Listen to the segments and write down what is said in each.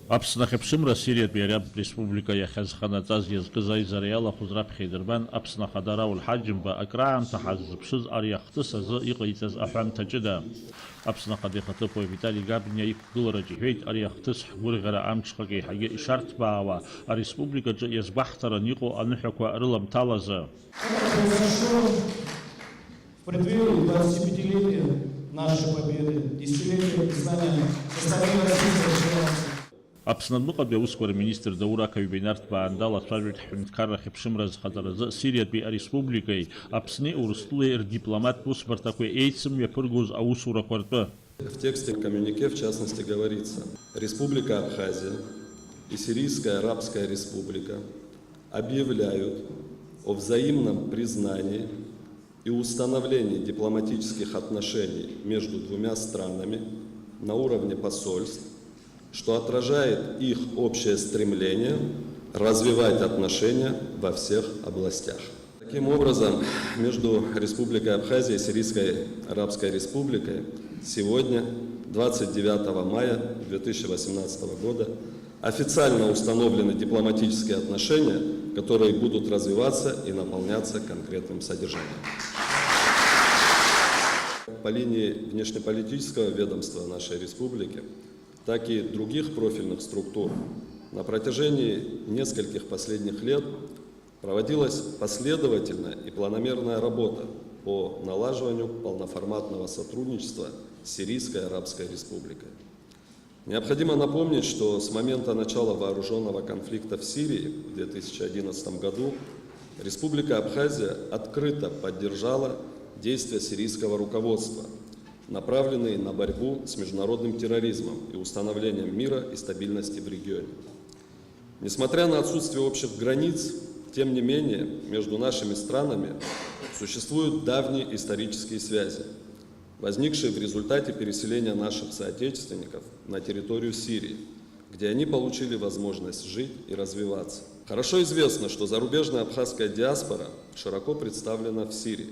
Аԥсны ахьыԥшымра Сириатәи Араптә Республика иахьазханаҵаз иазкыз аизара иалахәыз идырбан Аԥсны Ахадара Улҳаџьымба акраамҭа ҳаззыԥшыз ари ахҭыс азы иҟаиҵаз аҳәамҭа ҷыда. Аԥсны Ахада ихаҭыԥуаҩ Витали Габниа иқәгылараҿ иҳәеит, ари ахҭыс ҳгәырӷьара амҽхак еиҳагьы ишарҭбаауа ареспубликаҿы иазгәаҳҭаран иҟоу аныҳәақәа рыламҭалазы. В преддверии 25-летия нашей победы, десятилетия признания состояния Российской Федерации. Аԥсны адәыҟатәи аусқәа рминистр Даур Акаҩбеи Нарҭбаанда лацәажәеит ҳҳәынҭқарра ахьыԥшымра азхаҵаразы Сириатәи Ареспубликеи Аԥсни Урыстәылеи рдипломаттә усбарҭақәа еицымҩаԥыргоз аусурақәа ртәы. В тексте коммюнике, в частности, говорится: Республика Абхазия и Сирийская Арабская Республика объявляют о взаимном признании и установлении дипломатических отношений между двумя странами на уровне посольств, что отражает их общее стремление развивать отношения во всех областях. Таким образом, между Республикой Абхазия и Сирийской Арабской Республикой сегодня, 29 мая 2018 года, официально установлены дипломатические отношения, которые будут развиваться и наполняться конкретным содержанием. По линии внешнеполитического ведомства нашей республики, так и других профильных структур на протяжении нескольких последних лет проводилась последовательная и планомерная работа по налаживанию полноформатного сотрудничества с Сирийской Арабской Республикой. Необходимо напомнить, что с момента начала вооруженного конфликта в Сирии в 2011 году Республика Абхазия открыто поддержала действия сирийского руководства, направленные на борьбу с международным терроризмом и установлением мира и стабильности в регионе. Несмотря на отсутствие общих границ, тем не менее, между нашими странами существуют давние исторические связи, возникшие в результате переселения наших соотечественников на территорию Сирии, где они получили возможность жить и развиваться. Хорошо известно, что зарубежная абхазская диаспора широко представлена в Сирии.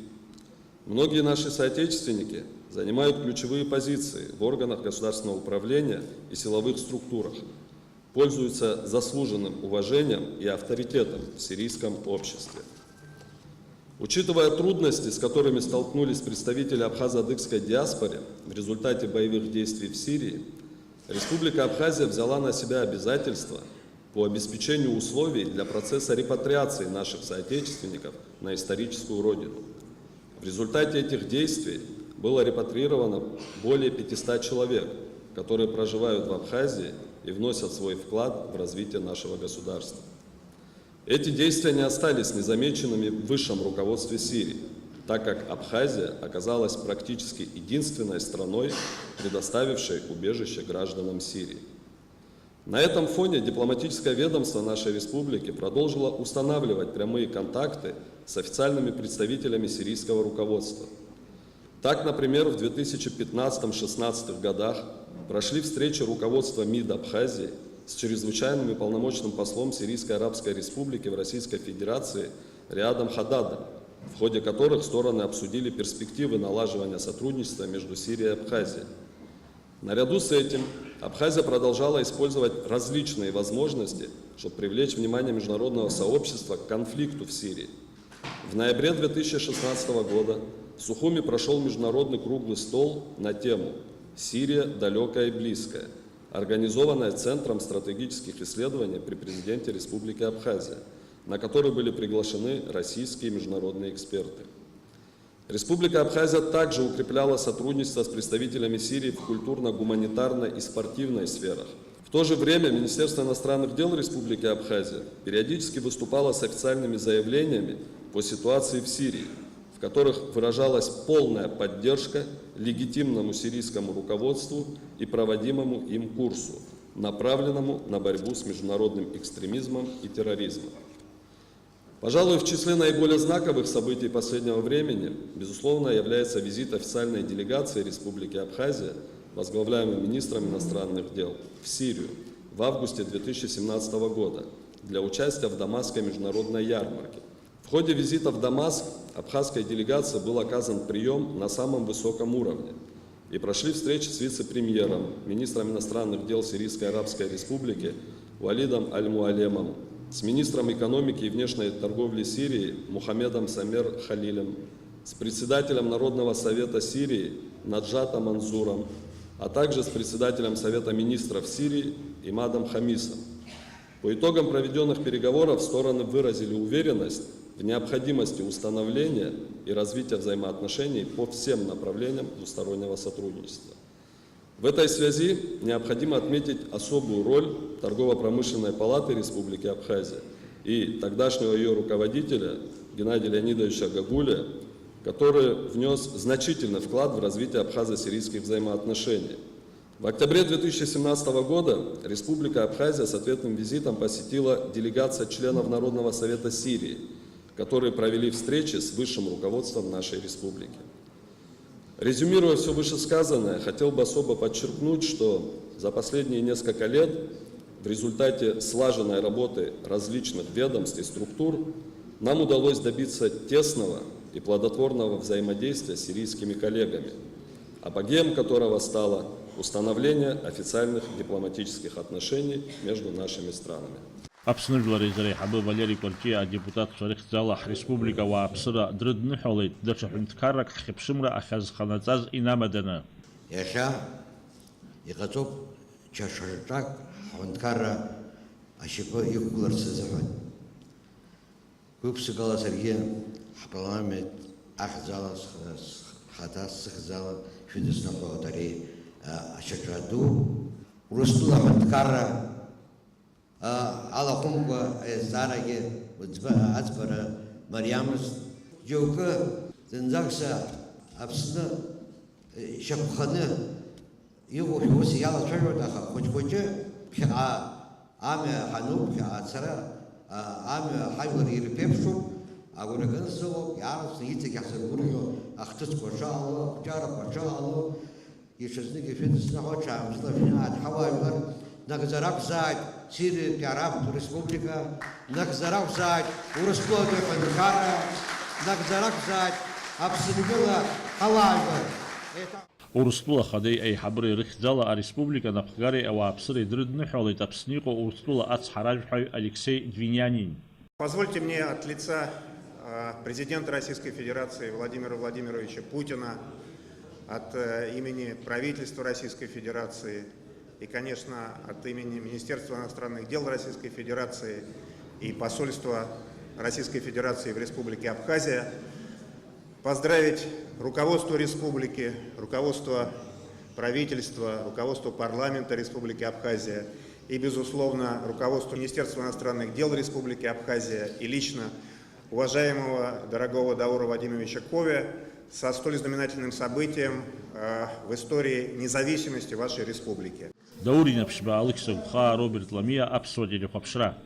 Многие наши соотечественники занимают ключевые позиции в органах государственного управления и силовых структурах, пользуются заслуженным уважением и авторитетом в сирийском обществе. Учитывая трудности, с которыми столкнулись представители абхазо-адыгской диаспоры в результате боевых действий в Сирии, Республика Абхазия взяла на себя обязательства по обеспечению условий для процесса репатриации наших соотечественников на историческую родину. В результате этих действий было репатрировано более 500 человек, которые проживают в Абхазии и вносят свой вклад в развитие нашего государства. Эти действия не остались незамеченными в высшем руководстве Сирии, так как Абхазия оказалась практически единственной страной, предоставившей убежище гражданам Сирии. На этом фоне дипломатическое ведомство нашей республики продолжило устанавливать прямые контакты с официальными представителями сирийского руководства. Так, например, в 2015-16 годах прошли встречи руководства МИД Абхазии с чрезвычайным и полномочным послом Сирийской Арабской Республики в Российской Федерации Риадом Хададом, в ходе которых стороны обсудили перспективы налаживания сотрудничества между Сирией и Абхазией. Наряду с этим Абхазия продолжала использовать различные возможности, чтобы привлечь внимание международного сообщества к конфликту в Сирии. В ноябре 2016 года в Сухуми прошел международный круглый стол на тему «Сирия далекая и близкая», организованная Центром стратегических исследований при президенте Республики Абхазия, на который были приглашены российские и международные эксперты. Республика Абхазия также укрепляла сотрудничество с представителями Сирии в культурно-гуманитарной и спортивной сферах. В то же время Министерство иностранных дел Республики Абхазия периодически выступало с официальными заявлениями по ситуации в Сирии, в которых выражалась полная поддержка легитимному сирийскому руководству и проводимому им курсу, направленному на борьбу с международным экстремизмом и терроризмом. Пожалуй, в числе наиболее знаковых событий последнего времени, безусловно, является визит официальной делегации Республики Абхазия, возглавляемой министром иностранных дел, в Сирию в августе 2017 года для участия в Дамасской международной ярмарке. В ходе визита в Дамаск абхазской делегации был оказан прием на самом высоком уровне, и прошли встречи с вице-премьером, министром иностранных дел Сирийской Арабской Республики Валидом Аль-Муалемом, с министром экономики и внешней торговли Сирии Мухаммедом Самер Халилем, с председателем Народного совета Сирии Наджатом Манзуром, а также с председателем Совета министров Сирии Имадом Хамисом. По итогам проведенных переговоров стороны выразили уверенность в необходимости установления и развития взаимоотношений по всем направлениям двустороннего сотрудничества. В этой связи необходимо отметить особую роль Торгово-промышленной палаты Республики Абхазия и тогдашнего ее руководителя Геннадия Леонидовича Гагуля, который внес значительный вклад в развитие абхазо-сирийских взаимоотношений. В октябре 2017 года Республика Абхазия с ответным визитом посетила делегация членов Народного совета Сирии, которые провели встречи с высшим руководством нашей республики. Резюмируя все вышесказанное, хотел бы особо подчеркнуть, что за последние несколько лет в результате слаженной работы различных ведомств и структур нам удалось добиться тесного и плодотворного взаимодействия с сирийскими коллегами, апогеем которого стало установление официальных дипломатических отношений между нашими странами. Апснажлар изрей хабы Валерий Кортия, депутат Шарих Залах Республика ва Апсыра дрыдны холит, дачахунткарак хипшимра ахазханацаз инамадана. Яша иqaцоп чашыртак хунткара ашипы юкуларсызыгын. Көпсі қаласырге парламент ахзала хатас сыхзала фидесна қоғатари ашыртаду урыстула хунткара ала хумба зараге азбара Мариамс жаука зензакса апсына шапханы его фиоси яла чарвадаха хоче аме хану ацара аме хайвар ирпепшу агурагансо ярс ите касургурио ахтус кошало чара кошало ешезники финсна хоча мстафинат хавайвар нагзарак зайд Сирия Араб Республика нагзарак зайд урысплоды фанкара нагзарак зайд абсолютно халайвар. Урыстула хадей ай хабры Рихзала Республика Напхгари ава Апсыры дрыдны холит Апснико Урыстула Ацхаражхай Алексей Двинянин. Позвольте мне от лица президента Российской Федерации Владимира Владимировича Путина, от имени правительства Российской Федерации и, конечно, от имени Министерства иностранных дел Российской Федерации и посольства Российской Федерации в Республике Абхазия поздравить руководство республики, руководство правительства, руководство парламента Республики Абхазия и, безусловно, руководство Министерства иностранных дел Республики Абхазия и лично уважаемого, дорогого Даура Вадимовича Ковя со столь знаменательным событием в истории независимости вашей республики. Даурина Пшба Алексов Ха Роберт Ламия Апсодили Хапшра.